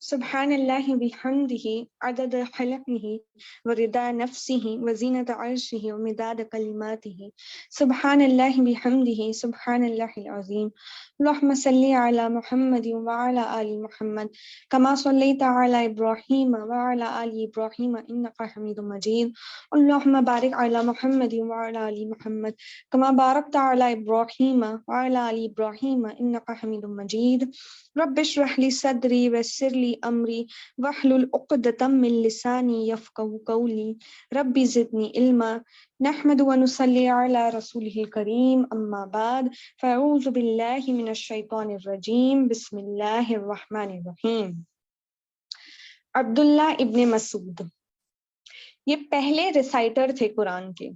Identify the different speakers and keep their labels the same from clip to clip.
Speaker 1: سبحان اللہ بحمدہ عدد خلقہ ورضا نفسہ وزینۃ عرشہ ومداد کلماتہ سبحان اللہ بحمدہ سبحان اللہ العظیم اللہم صلی علی محمد وعلی آل محمد کما صلیت علی ابراہیم وعلی آل ابراہیم انک حمید مجید اللہم بارک علی محمد وعلی آل محمد کما بارکت علی ابراہیم وعلی آل ابراہیم انک حمید مجید رب اشرح لی صدری ویسر لی امری واحلل عقدۃ من لسانی یفقهوا قولی رب زدنی علما نحمد ونصلی علی رسولہ الکریم اما بعد فاعوذ باللہ من الشیطان الرجیم بسم اللہ الرحمن الرحیم۔ عبداللہ ابن مسعود یہ پہلے ریسائٹر تھے قرآن کے،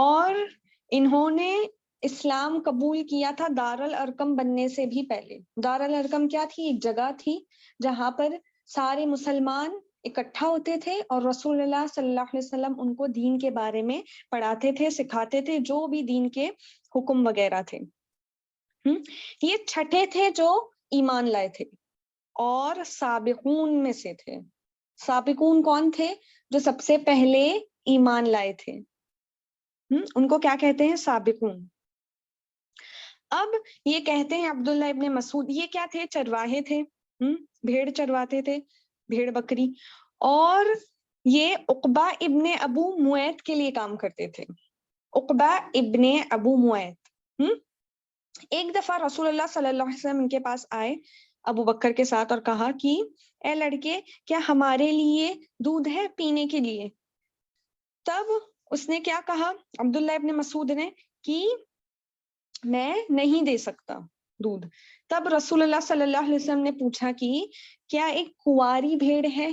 Speaker 1: اور انہوں نے اسلام قبول کیا تھا دارالارقم بننے سے بھی پہلے۔ دارالارقم کیا تھی؟ ایک جگہ تھی جہاں پر سارے مسلمان اکٹھا ہوتے تھے اور رسول اللہ صلی اللہ علیہ وسلم ان کو دین کے بارے میں پڑھاتے تھے، سکھاتے تھے، جو بھی دین کے حکم وغیرہ تھے۔ یہ چھٹے تھے جو ایمان لائے تھے اور سابقون میں سے تھے۔ سابقون کون تھے؟ جو سب سے پہلے ایمان لائے تھے، ان کو کیا کہتے ہیں؟ سابقون۔ اب یہ کہتے ہیں عبداللہ ابن مسعود، یہ کیا تھے؟ چرواہے تھے، بھیڑ چرواتے تھے، بھیڑ بکری، اور یہ عقبہ ابن ابو معیط کے لیے کام کرتے تھے۔ عقبہ ابن ابو معیط ایک دفعہ رسول اللہ صلی اللہ علیہ وسلم ان کے پاس آئے ابو بکر کے ساتھ اور کہا کہ اے لڑکے، کیا ہمارے لیے دودھ ہے پینے کے لیے؟ تب اس نے کیا کہا عبداللہ ابن مسعود نے کہ میں نہیں دے سکتا دودھ۔ تب رسول اللہ صلی اللہ علیہ وسلم نے پوچھا کہ کیا ایک کنواری بھیڑ ہے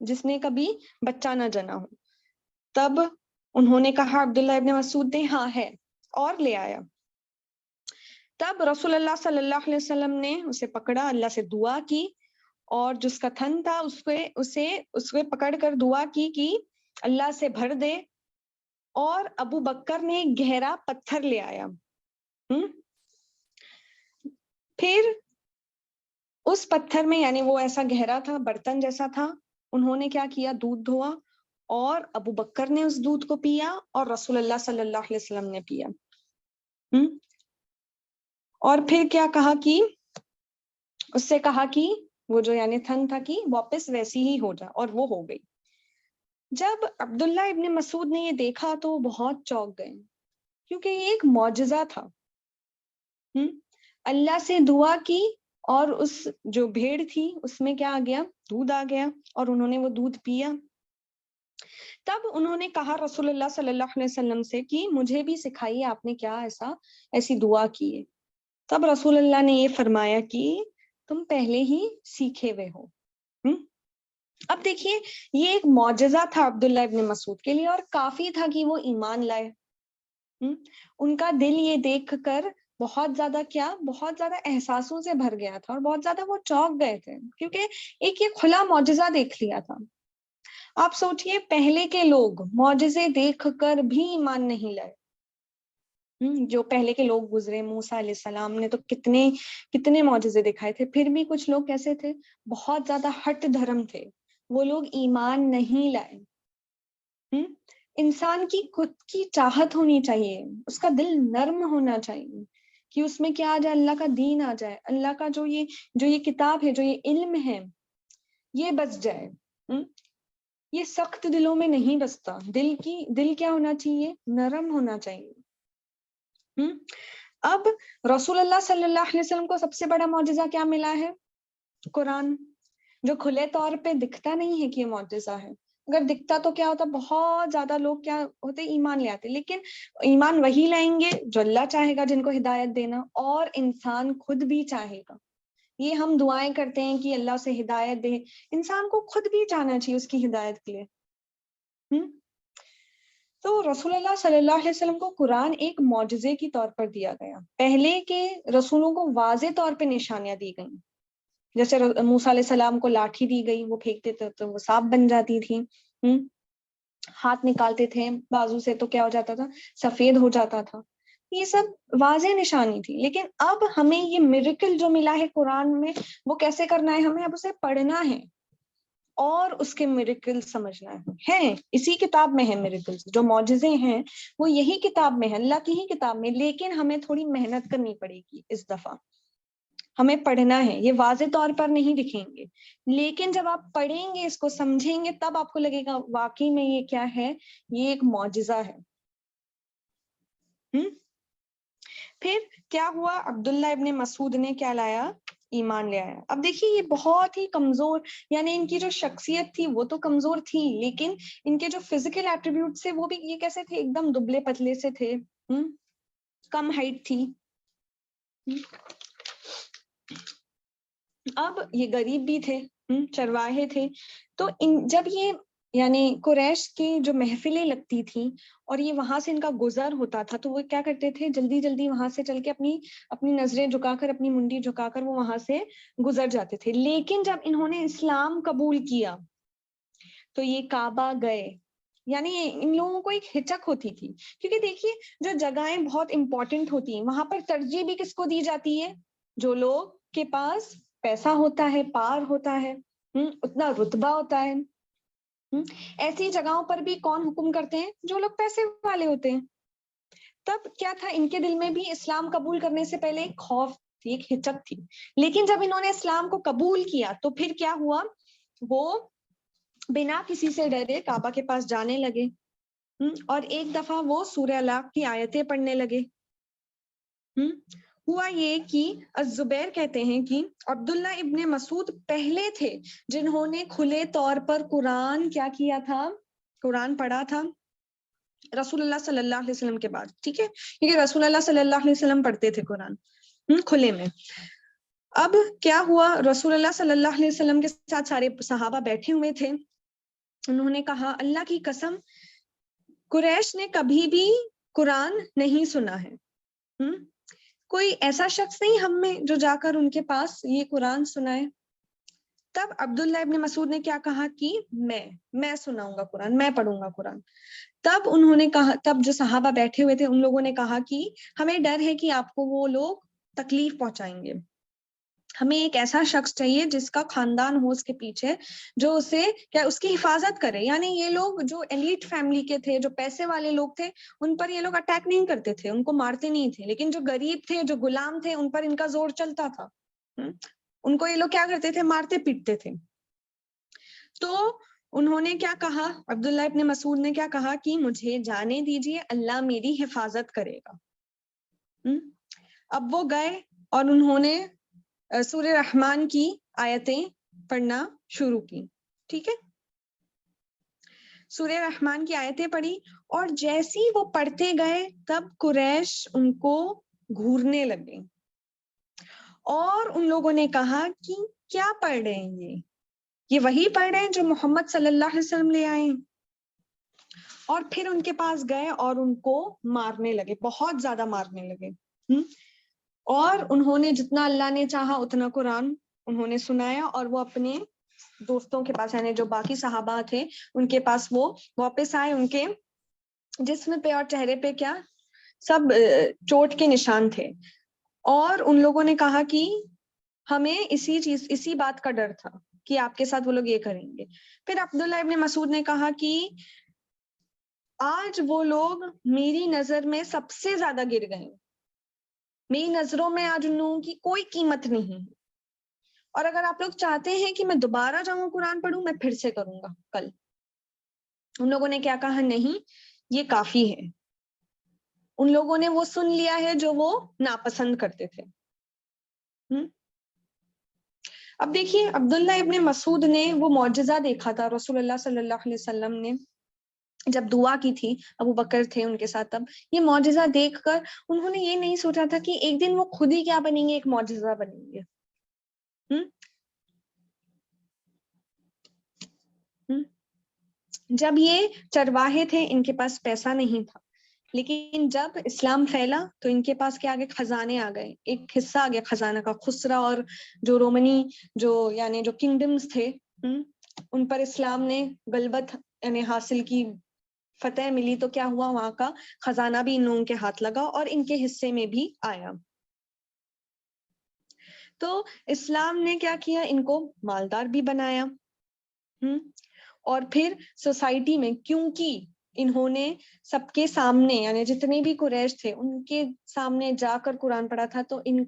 Speaker 1: جس نے کبھی بچہ نہ جنا ہو؟ تب انہوں نے کہا، عبداللہ ابن مسعود نے، ہاں ہے، اور لے آیا۔ تب رسول اللہ صلی اللہ علیہ وسلم نے اسے پکڑا، اللہ سے دعا کی، اور جس کا تھن تھا اسے پکڑ کر دعا کی کہ اللہ سے بھر دے، اور ابو بکر نے ایک گہرا پتھر لے آیا۔ پھر اس پتھر میں، یعنی وہ ایسا گہرا تھا، برتن جیسا تھا، انہوں نے کیا کیا؟ دودھ دھوا، اور ابو بکر نے اس دودھ کو پیا اور رسول اللہ صلی اللہ علیہ وسلم نے پیا۔ اور پھر کیا کہا کہ اس سے کہا کہ وہ جو یعنی تھن تھا کہ واپس ویسی ہی ہو جا، اور وہ ہو گئی۔ جب عبداللہ ابن مسعود نے یہ دیکھا تو بہت چونک گئے، کیونکہ یہ ایک معجزہ تھا۔ اللہ سے دعا کی اور اس جو بھیڑ تھی اس میں کیا آ گیا؟ دودھ آ گیا، اور انہوں نے وہ دودھ پیا۔ تب انہوں نے کہا رسول اللہ صلی اللہ علیہ وسلم سے کہ مجھے بھی سکھائیے، آپ نے کیا ایسی دعا کی ہے؟ تب رسول اللہ نے یہ فرمایا کہ تم پہلے ہی سیکھے ہوئے ہو۔ اب دیکھیے، یہ ایک معجزہ تھا عبداللہ ابن مسعود کے لیے، اور کافی تھا کہ وہ ایمان لائے۔ ان کا دل یہ دیکھ کر بہت زیادہ احساسوں سے بھر گیا تھا، اور بہت زیادہ وہ چونک گئے تھے، کیونکہ ایک یہ کھلا معجزہ دیکھ لیا تھا۔ آپ سوچئے، پہلے کے لوگ معجزے دیکھ کر بھی ایمان نہیں لائے۔ جو پہلے کے لوگ گزرے، موسیٰ علیہ السلام نے تو کتنے معجزے دکھائے تھے، پھر بھی کچھ لوگ کیسے تھے؟ بہت زیادہ ہٹ دھرم تھے، وہ لوگ ایمان نہیں لائے۔ انسان کی خود کی چاہت ہونی چاہیے، اس کا دل نرم ہونا چاہیے کہ اس میں کیا آ جائے؟ اللہ کا دین آ جائے، اللہ کا جو یہ کتاب ہے، جو یہ علم ہے، یہ بس جائے۔ یہ سخت دلوں میں نہیں بستا، دل کیا ہونا چاہیے؟ نرم ہونا چاہیے۔ اب رسول اللہ صلی اللہ علیہ وسلم کو سب سے بڑا معجزہ کیا ملا ہے؟ قرآن، جو کھلے طور پہ دکھتا نہیں ہے کہ یہ معجزہ ہے۔ اگر دکھتا تو کیا ہوتا؟ بہت زیادہ لوگ کیا ہوتے؟ ایمان لے آتے۔ لیکن ایمان وہی لائیں گے جو اللہ چاہے گا جن کو ہدایت دینا، اور انسان خود بھی چاہے گا۔ یہ ہم دعائیں کرتے ہیں کہ اللہ سے ہدایت دے، انسان کو خود بھی چاہنا چاہیے اس کی ہدایت کے لیے۔ تو رسول اللہ صلی اللہ علیہ وسلم کو قرآن ایک معجزے کی طور پر دیا گیا۔ پہلے کے رسولوں کو واضح طور پہ نشانیاں دی گئیں، جیسے موسیٰ علیہ السلام کو لاٹھی دی گئی، وہ پھینکتے تھے تو وہ سانپ بن جاتی تھی، ہاتھ نکالتے تھے بازو سے تو کیا ہو جاتا تھا؟ سفید ہو جاتا تھا۔ یہ سب واضح نشانی تھی. لیکن اب ہمیں یہ میریکل جو ملا ہے قرآن میں وہ کیسے کرنا ہے؟ ہمیں اب اسے پڑھنا ہے اور اس کے میریکل سمجھنا ہے. اسی کتاب میں ہے میریکل، جو معجزے ہیں وہ یہی کتاب میں ہے، اللہ کی ہی کتاب میں. لیکن ہمیں تھوڑی محنت کرنی پڑے گی اس دفعہ. ہمیں پڑھنا ہے، یہ واضح طور پر نہیں دکھیں گے، لیکن جب آپ پڑھیں گے، اس کو سمجھیں گے، تب آپ کو لگے گا واقعی میں یہ کیا ہے، یہ ایک معجزہ ہے. پھر کیا ہوا؟ عبداللہ ابن مسعود نے کیا لایا؟ ایمان لے آیا. اب دیکھیے یہ بہت ہی کمزور، یعنی ان کی جو شخصیت تھی وہ تو کمزور تھی، لیکن ان کے جو فزیکل ایٹریبیوٹ تھے وہ بھی یہ کیسے تھے؟ ایک دم دبلے پتلے سے تھے، کم ہائٹ تھی. اب یہ غریب بھی تھے، چرواہے تھے. تو جب یہ یعنی قریش کی جو محفلیں لگتی تھیں اور یہ وہاں سے ان کا گزر ہوتا تھا، تو وہ کیا کرتے تھے؟ جلدی جلدی وہاں سے چل کے اپنی نظریں جھکا کر، اپنی منڈی جھکا کر وہ وہاں سے گزر جاتے تھے. لیکن جب انہوں نے اسلام قبول کیا تو یہ کعبہ گئے. یعنی ان لوگوں کو ایک ہچک ہوتی تھی، کیونکہ دیکھیے جو جگہیں بہت امپورٹنٹ ہوتی ہیں وہاں پر ترجیح بھی کس کو دی جاتی ہے؟ جو لوگ کے پاس پیسہ ہوتا ہے، پار ہوتا ہے، اتنا رتبہ ہوتا ہے. ایسی جگہوں پر بھی کون حکم کرتے ہیں؟ جو لوگ پیسے والے ہوتے ہیں. تب کیا تھا؟ ان کے دل میں بھی اسلام قبول کرنے سے پہلے ایک خوف تھی، ایک ہچک تھی. لیکن جب انہوں نے اسلام کو قبول کیا تو پھر کیا ہوا؟ وہ بنا کسی سے ڈرے کعبہ کے پاس جانے لگے، اور ایک دفعہ وہ سورہ الاق کی آیتیں پڑھنے لگے. ہوا یہ کہ الزبیر کہتے ہیں کہ عبداللہ ابن مسعود پہلے تھے جنہوں نے کھلے طور پر قرآن کیا کیا تھا؟ قرآن پڑھا تھا رسول اللہ صلی اللہ علیہ وسلم کے بعد. ٹھیک ہے، کیونکہ رسول اللہ صلی اللہ علیہ وسلم پڑھتے تھے قرآن کھلے میں. اب کیا ہوا؟ رسول اللہ صلی اللہ علیہ وسلم کے ساتھ سارے صحابہ بیٹھے ہوئے تھے. انہوں نے کہا اللہ کی قسم قریش نے کبھی بھی قرآن نہیں سنا ہے. کوئی ایسا شخص نہیں ہم میں جو جا کر ان کے پاس یہ قرآن سنائے. تب عبداللہ ابن مسعود نے کیا کہا کہ میں سناؤں گا قرآن، میں پڑھوں گا قرآن. تب انہوں نے کہا، تب جو صحابہ بیٹھے ہوئے تھے ان لوگوں نے کہا کہ ہمیں ڈر ہے کہ آپ کو وہ لوگ تکلیف پہنچائیں گے. ہمیں ایک ایسا شخص چاہیے جس کا خاندان ہو اس کے پیچھے، جو اسے کیا اس کی حفاظت کرے. یعنی یہ لوگ جو ایلیٹ فیملی کے تھے، جو پیسے والے لوگ تھے، ان پر یہ لوگ اٹیک نہیں کرتے تھے، ان کو مارتے نہیں تھے. لیکن جو غریب تھے، جو غلام تھے، ان پر ان کا زور چلتا تھا. ان کو یہ لوگ کیا کرتے تھے؟ مارتے پیٹتے تھے. تو انہوں نے کیا کہا؟ عبداللہ ابن مسعود نے کیا کہا کہ مجھے جانے دیجیے، اللہ میری حفاظت کرے گا. اب وہ گئے اور انہوں نے سورہ رحمان کی آیتیں پڑھنا شروع کی. ٹھیک ہے، سورہ رحمان کی آیتیں پڑھی، اور جیسی وہ پڑھتے گئے تب قریش ان کو گھورنے لگے، اور ان لوگوں نے کہا کہ کیا پڑھ رہے ہیں یہ وہی پڑھ رہے ہیں جو محمد صلی اللہ علیہ وسلم لے آئے. اور پھر ان کے پاس گئے اور ان کو مارنے لگے، بہت زیادہ مارنے لگے. اور انہوں نے جتنا اللہ نے چاہا اتنا قرآن انہوں نے سنایا، اور وہ اپنے دوستوں کے پاس، یعنی جو باقی صحابہ تھے ان کے پاس وہ واپس آئے. ان کے جسم پہ اور چہرے پہ کیا سب چوٹ کے نشان تھے. اور ان لوگوں نے کہا کہ ہمیں اسی بات کا ڈر تھا کہ آپ کے ساتھ وہ لوگ یہ کریں گے. پھر عبداللہ ابن مسعود نے کہا کہ آج وہ لوگ میری نظر میں سب سے زیادہ گر گئے، میری نظروں میں آج ان لوگوں کی کوئی قیمت نہیں ہے، اور اگر آپ لوگ چاہتے ہیں کہ میں دوبارہ جاؤں قرآن پڑھوں، میں پھر سے کروں گا کل. ان لوگوں نے کیا کہا؟ نہیں، یہ کافی ہے. ان لوگوں نے وہ سن لیا ہے جو وہ ناپسند کرتے تھے. اب دیکھیے عبداللہ ابن مسعود نے وہ معجزہ دیکھا تھا رسول اللہ صلی اللہ علیہ وسلم نے جب دعا کی تھی، ابو بکر تھے ان کے ساتھ. تب یہ معجزہ دیکھ کر انہوں نے یہ نہیں سوچا تھا کہ ایک دن وہ خود ہی کیا بنیں گے؟ ایک معجزہ بنیں گے. جب یہ چرواہے تھے ان کے پاس پیسہ نہیں تھا، لیکن جب اسلام پھیلا تو ان کے پاس کیا آ گئے؟ خزانے آ گئے. ایک حصہ آ گیا خزانہ کا. خسرا اور جو رومنی یعنی جو کنگڈمز تھے ان پر اسلام نے غلبت یعنی حاصل کی. فتح ملی تو کیا ہوا, وہاں کا خزانہ بھی ان لوگوں کے ہاتھ لگا اور ان کے حصے میں بھی آیا. تو اسلام نے کیا کیا, ان کو مالدار بھی بنایا. اور پھر سوسائٹی میں, کیونکہ انہوں نے سب کے سامنے, یعنی جتنے بھی قریش تھے ان کے سامنے جا کر قرآن پڑھا تھا, تو ان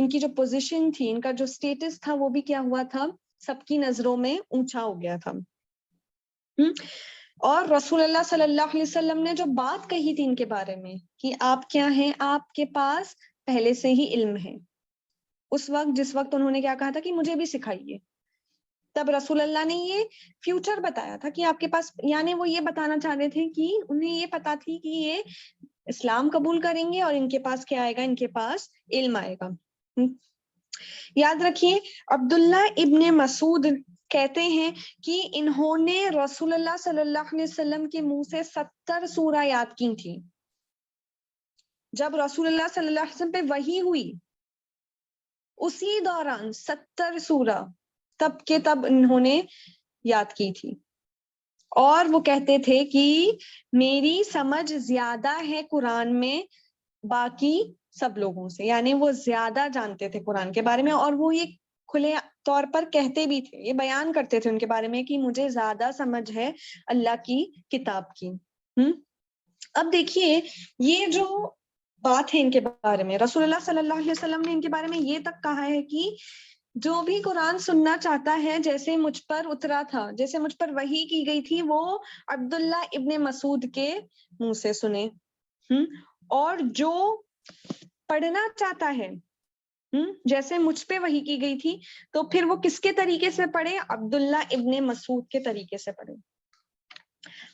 Speaker 1: کی جو پوزیشن تھی, ان کا جو سٹیٹس تھا, وہ بھی کیا ہوا تھا, سب کی نظروں میں اونچا ہو گیا تھا. اور رسول اللہ صلی اللہ علیہ وسلم نے جو بات کہی تھی ان کے بارے میں کہ آپ کیا ہیں, آپ کے پاس پہلے سے ہی علم ہے, اس وقت جس وقت انہوں نے کیا کہا تھا کہ مجھے بھی سکھائیے, تب رسول اللہ نے یہ فیوچر بتایا تھا کہ آپ کے پاس, یعنی وہ یہ بتانا چاہ رہے تھے کہ انہیں یہ پتا تھی کہ یہ اسلام قبول کریں گے اور ان کے پاس کیا آئے گا, ان کے پاس علم آئے گا. یاد رکھیے, عبداللہ ابن مسعود کہتے ہیں کہ انہوں نے رسول اللہ صلی اللہ علیہ وسلم کے منہ سے 70 سورہ یاد کی تھی. جب رسول اللہ صلی اللہ علیہ وسلم پہ وحی ہوئی اسی دوران 70 سورہ تب کے تب انہوں نے یاد کی تھی. اور وہ کہتے تھے کہ میری سمجھ زیادہ ہے قرآن میں باقی سب لوگوں سے, یعنی وہ زیادہ جانتے تھے قرآن کے بارے میں, اور وہ یہ کھلے طور پر کہتے بھی تھے, یہ بیان کرتے تھے ان کے بارے میں کہ مجھے زیادہ سمجھ ہے اللہ کی کتاب کی. اب دیکھیے, یہ جو بات ہے ان کے بارے میں, رسول اللہ صلی اللہ علیہ وسلم نے ان کے بارے میں یہ تک کہا ہے کہ جو بھی قرآن سننا چاہتا ہے, جیسے مجھ پر اترا تھا, جیسے مجھ پر وحی کی گئی تھی, وہ عبداللہ ابن مسعود کے منہ سے سنے. اور جو پڑھنا چاہتا ہے جیسے مجھ پہ وحی کی گئی تھی, تو پھر وہ کس کے طریقے سے پڑھے, عبداللہ ابن مسعود کے طریقے سے پڑھے.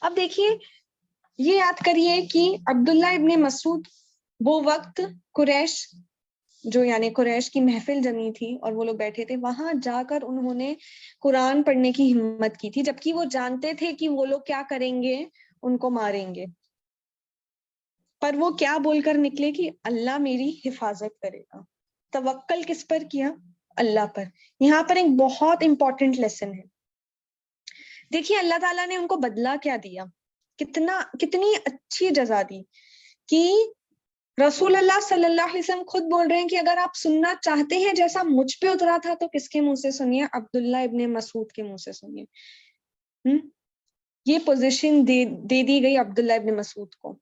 Speaker 1: اب دیکھیے, یہ یاد کریے کہ عبداللہ ابن مسعود وہ وقت قریش, جو یعنی قریش کی محفل جمی تھی اور وہ لوگ بیٹھے تھے, وہاں جا کر انہوں نے قرآن پڑھنے کی ہمت کی تھی, جبکہ وہ جانتے تھے کہ وہ لوگ کیا کریں گے, ان کو ماریں گے. پر وہ کیا بول کر نکلے کہ اللہ میری حفاظت کرے گا. توکل کس پر کیا, اللہ پر. یہاں پر ایک بہت امپورٹنٹ لیسن ہے. دیکھیے اللہ تعالیٰ نے ان کو بدلہ کیا دیا, کتنی اچھی جزا دی کہ رسول اللہ صلی اللہ علیہ وسلم خود بول رہے ہیں کہ اگر آپ سننا چاہتے ہیں جیسا مجھ پہ اترا تھا, تو کس کے منہ سے سنیے, عبداللہ ابن مسعود کے منہ سے سنیے. یہ پوزیشن دے دی گئی عبداللہ ابن مسعود کو,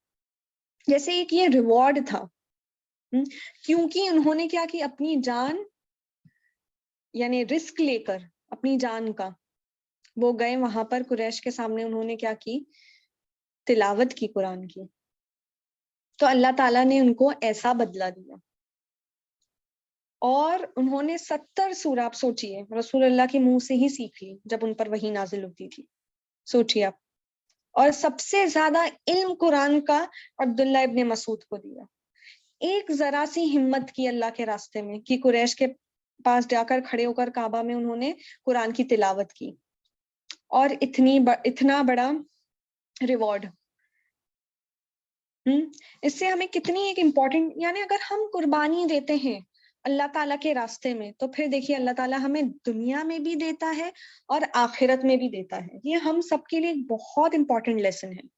Speaker 1: جیسے ایک یہ ریوارڈ تھا, کیونکہ انہوں نے کیا کی, اپنی جان یعنی رسک لے کر اپنی جان کا وہ گئے وہاں پر قریش کے سامنے, انہوں نے کیا کی, تلاوت کی قرآن کی. تو اللہ تعالیٰ نے ان کو ایسا بدلہ دیا. اور انہوں نے 70 سورہ, آپ سوچئے, رسول اللہ کے منہ سے ہی سیکھ لی جب ان پر وحی نازل ہوتی تھی, سوچئے آپ. اور سب سے زیادہ علم قرآن کا عبداللہ ابن مسعود کو دیا. ایک ذرا سی ہمت کی اللہ کے راستے میں کہ قریش کے پاس جا کر کھڑے ہو کر کعبہ میں انہوں نے قرآن کی تلاوت کی, اور اتنا بڑا ریوارڈ. اس سے ہمیں کتنی ایک امپورٹنٹ, یعنی اگر ہم قربانی دیتے ہیں اللہ تعالیٰ کے راستے میں, تو پھر دیکھیے اللہ تعالیٰ ہمیں دنیا میں بھی دیتا ہے اور آخرت میں بھی دیتا ہے. یہ ہم سب کے لیے ایک بہت امپورٹنٹ لیسن ہے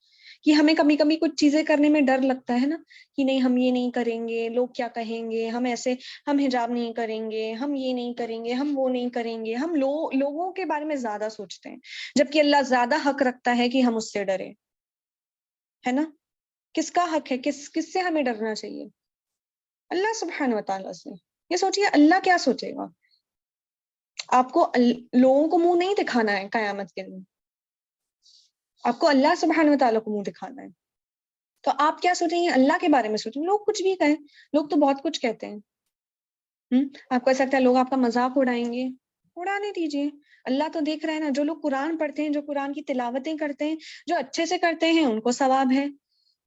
Speaker 1: کہ ہمیں کبھی کبھی کچھ چیزیں کرنے میں ڈر لگتا ہے نا, کہ نہیں ہم یہ نہیں کریں گے, لوگ کیا کہیں گے, ہم حجاب نہیں کریں گے, ہم یہ نہیں کریں گے, ہم وہ نہیں کریں گے. ہم لوگوں کے بارے میں زیادہ سوچتے ہیں, جبکہ اللہ زیادہ حق رکھتا ہے کہ ہم اس سے ڈریں, ہے نا. کس کا حق ہے, کس سے ہمیں ڈرنا چاہیے, اللہ سبحانہ و تعالیٰ سے. یہ سوچیے اللہ کیا سوچے گا. آپ کو لوگوں کو منہ نہیں دکھانا ہے قیامت کے دن, آپ کو اللہ سبحانہ و تعالیٰ کو منہ دکھانا ہے. تو آپ کیا سوچیں گے, اللہ کے بارے میں سوچیں. لوگ کچھ بھی کہیں, لوگ تو بہت کچھ کہتے ہیں. آپ کہہ سکتے ہیں لوگ آپ کا مذاق اڑائیں گے, اڑانے دیجیے, اللہ تو دیکھ رہے ہیں نا. جو لوگ قرآن پڑھتے ہیں, جو قرآن کی تلاوتیں کرتے ہیں, جو اچھے سے کرتے ہیں, ان کو ثواب ہے.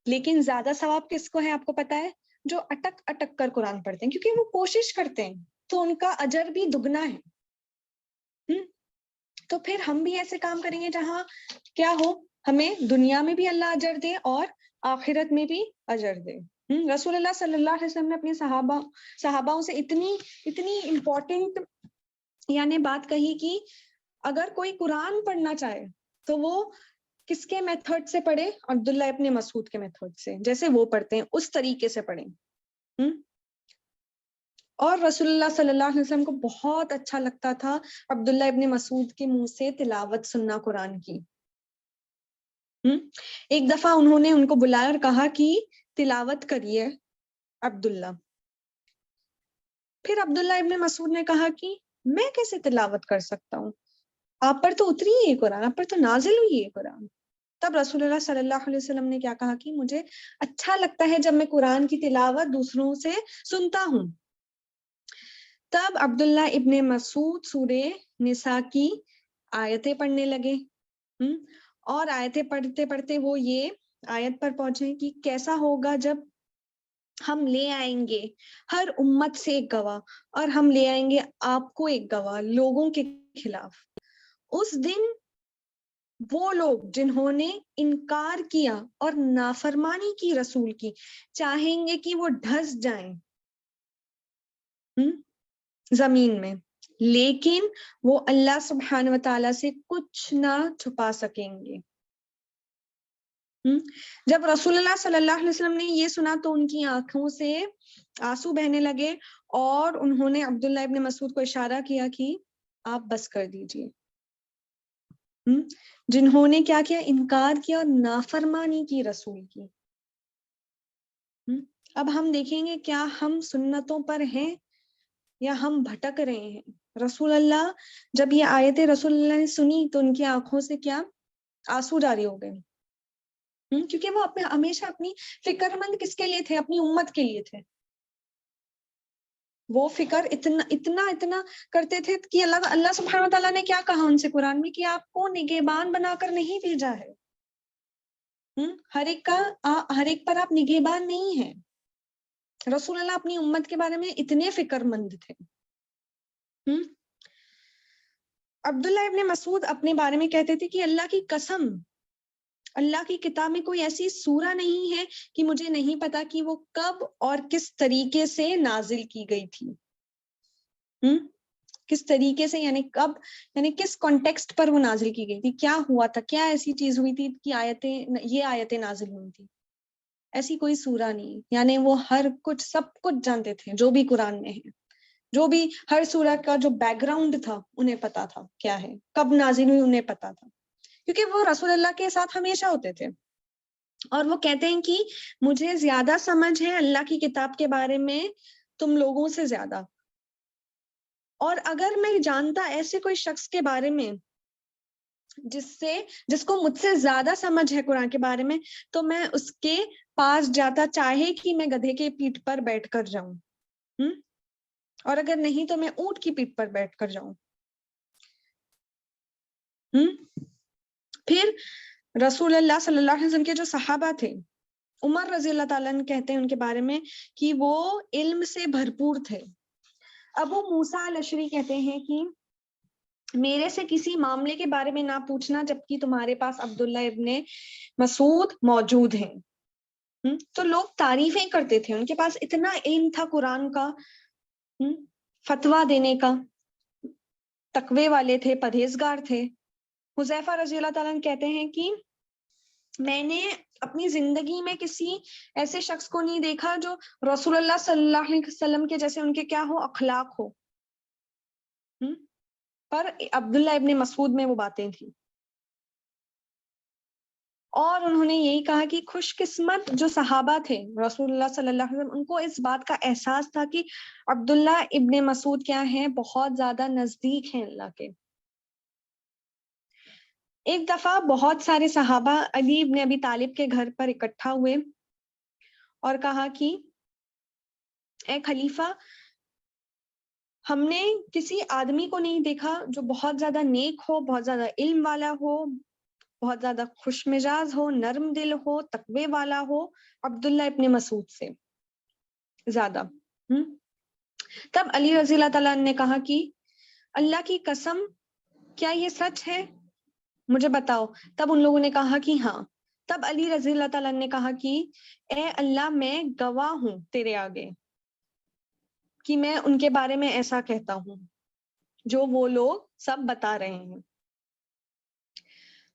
Speaker 1: لیکن زیادہ ثواب کس کو ہے آپ کو پتا ہے, جو اٹک اٹک کر قرآن پڑھتے ہیں, کیونکہ وہ کوشش کرتے ہیں, تو ان کا اجر بھی دگنا ہے. تو پھر ہم بھی ایسے کام کریں گے جہاں کیا ہو, ہمیں دنیا میں بھی اللہ اجر دے اور آخرت میں بھی اجر دے. رسول اللہ صلی اللہ علیہ وسلم نے اپنے صحاباؤں سے اتنی امپورٹنٹ یعنی بات کہی کہ اگر کوئی قرآن پڑھنا چاہے تو وہ کس کے میتھڈ سے پڑھے؟ عبداللہ ابن مسعود کے میتھڈ سے، جیسے وہ پڑھتے ہیں اس طریقے سے پڑھیں. اور رسول اللہ صلی اللہ علیہ وسلم کو بہت اچھا لگتا تھا عبداللہ ابن مسعود کے منہ سے تلاوت سننا قرآن کی. ایک دفعہ انہوں نے ان کو بلایا اور کہا کہ تلاوت کریے عبداللہ. پھر عبداللہ ابن مسعود نے کہا کہ میں کیسے تلاوت کر سکتا ہوں، آپ پر تو اتری ہے قرآن، آپ پر تو نازل ہوئی ہے قرآن. تب رسول اللہ صلی اللہ علیہ وسلم نے کیا کہا کہ مجھے اچھا لگتا ہے جب میں قرآن کی تلاوت دوسروں سے سنتا ہوں. تب عبداللہ ابن مسعود سورہ نساء کی آیتیں پڑھنے لگے. اور آیتیں پڑھتے پڑھتے وہ یہ آیت پر پہنچے کہ کیسا ہوگا جب ہم لے آئیں گے ہر امت سے ایک گواہ، اور ہم لے آئیں گے آپ کو ایک گواہ لوگوں کے خلاف. اس دن وہ لوگ جنہوں نے انکار کیا اور نافرمانی کی رسول کی چاہیں گے کہ وہ ڈھس جائیں زمین میں، لیکن وہ اللہ سبحانہ وتعالی سے کچھ نہ چھپا سکیں گے. جب رسول اللہ صلی اللہ علیہ وسلم نے یہ سنا تو ان کی آنکھوں سے آنسو بہنے لگے، اور انہوں نے عبداللہ ابن مسعود کو اشارہ کیا کہ آپ بس کر دیجئے. جنہوں نے کیا کیا؟ انکار کیا اور نافرمانی کی رسول کی. اب ہم دیکھیں گے کیا ہم سنتوں پر ہیں یا ہم بھٹک رہے ہیں. رسول اللہ جب یہ آیتیں رسول اللہ نے سنی تو ان کی آنکھوں سے کیا؟ آنسو جاری ہو گئے. کیونکہ وہ ہمیشہ اپنی فکر مند کس کے لیے تھے؟ اپنی امت کے لیے تھے. وہ فکر اتنا کرتے تھے کہ اللہ سبحانہ وتعالیٰ نے کیا کہا ان سے قرآن میں کہ آپ کو نگہبان بنا کر نہیں بھیجا ہے. ہر ایک پر آپ نگہبان نہیں ہیں. رسول اللہ اپنی امت کے بارے میں اتنے فکر مند تھے. عبداللہ ابن مسعود اپنے بارے میں کہتے تھے کہ اللہ کی قسم، اللہ کی کتاب میں کوئی ایسی سورہ نہیں ہے کہ مجھے نہیں پتا کہ وہ کب اور کس طریقے سے نازل کی گئی تھی. کس طریقے سے، یعنی کب، یعنی کس کانٹیکسٹ پر وہ نازل کی گئی تھی، کیا ہوا تھا، کیا ایسی چیز ہوئی تھی کہ یہ آیتیں نازل ہوئی تھی. ایسی کوئی سورہ نہیں. یعنی وہ ہر کچھ سب کچھ جانتے تھے جو بھی قرآن میں ہے، جو بھی ہر سورہ کا جو بیک گراؤنڈ تھا انہیں پتا تھا کیا ہے، کب نازل ہوئی انہیں پتا تھا، کیونکہ وہ رسول اللہ کے ساتھ ہمیشہ ہوتے تھے. اور وہ کہتے ہیں کہ مجھے زیادہ سمجھ ہے اللہ کی کتاب کے بارے میں تم لوگوں سے زیادہ، اور اگر میں جانتا ایسے کوئی شخص کے بارے میں جس کو مجھ سے زیادہ سمجھ ہے قرآن کے بارے میں، تو میں اس کے پاس جاتا، چاہے کہ میں گدھے کے پیٹھ پر بیٹھ کر جاؤں، اور اگر نہیں تو میں اونٹ کی پیٹھ پر بیٹھ کر جاؤں. پھر رسول اللہ صلی اللہ علیہ وسلم کے جو صحابہ تھے، عمر رضی اللہ تعالیٰ عنہ کہتے ہیں ان کے بارے میں کہ وہ علم سے بھرپور تھے. ابو موسیٰ الاشعری کہتے ہیں کہ میرے سے کسی معاملے کے بارے میں نہ پوچھنا جبکہ تمہارے پاس عبداللہ ابن مسعود موجود ہیں. تو لوگ تعریفیں کرتے تھے، ان کے پاس اتنا علم تھا قرآن کا، فتویٰ دینے کا، تقوی والے تھے، پرہیزگار تھے. حذیفہ رضی اللہ تعالیٰ عنہ کہتے ہیں کہ میں نے اپنی زندگی میں کسی ایسے شخص کو نہیں دیکھا جو رسول اللہ صلی اللہ علیہ وسلم کے جیسے ان کے کیا ہو، اخلاق ہو. پر عبداللہ ابن مسعود میں وہ باتیں تھیں. اور انہوں نے یہی کہا کہ خوش قسمت جو صحابہ تھے رسول اللہ صلی اللہ علیہ وسلم، ان کو اس بات کا احساس تھا کہ عبداللہ ابن مسعود کیا ہیں، بہت زیادہ نزدیک ہیں اللہ کے. ایک دفعہ بہت سارے صحابہ علی ابن ابی طالب کے گھر پر اکٹھا ہوئے اور کہا کہ اے خلیفہ، ہم نے کسی آدمی کو نہیں دیکھا جو بہت زیادہ نیک ہو، بہت زیادہ علم والا ہو، بہت زیادہ خوش مزاج ہو، نرم دل ہو، تقوی والا ہو عبداللہ ابن مسعود سے زیادہ. تب علی رضی اللہ تعالیٰ نے کہا کہ اللہ کی قسم کیا یہ سچ ہے، مجھے بتاؤ. تب ان لوگوں نے کہا کہ ہاں. تب علی رضی اللہ تعالیٰ نے کہا کہ اے اللہ، میں گواہ ہوں تیرے آگے کہ میں ان کے بارے میں ایسا کہتا ہوں جو وہ لوگ سب بتا رہے ہیں.